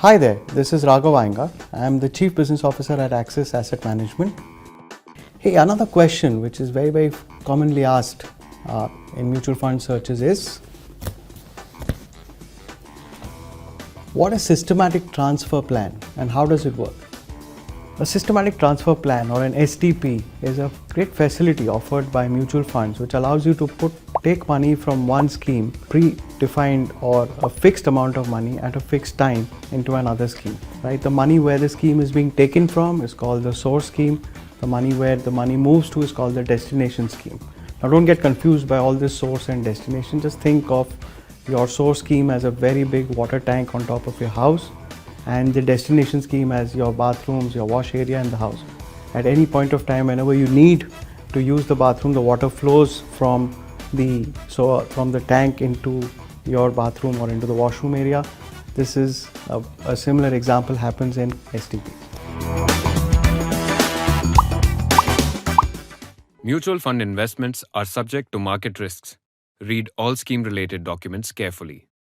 Hi there, this is Raghav Iyengar. I am the Chief Business Officer at Axis Asset Management. Hey, another question which is very commonly asked in mutual fund searches is, what is systematic transfer plan and how does it work? A systematic transfer plan, or an STP, is a great facility offered by mutual funds which allows you to take money from one scheme, predefined or a fixed amount of money at a fixed time, into another scheme. Right? The money where the scheme is being taken from is called the source scheme. The money where the money moves to is called the destination scheme. Now don't get confused by all this source and destination. Just think of your source scheme as a very big water tank on top of your house, and the destination scheme as your bathrooms, your wash area in the house. At any point of time, whenever you need to use the bathroom, the water flows from the tank into your bathroom or into the washroom area. This is a similar example happens in STP. Mutual fund investments are subject to market risks. Read all scheme-related documents carefully.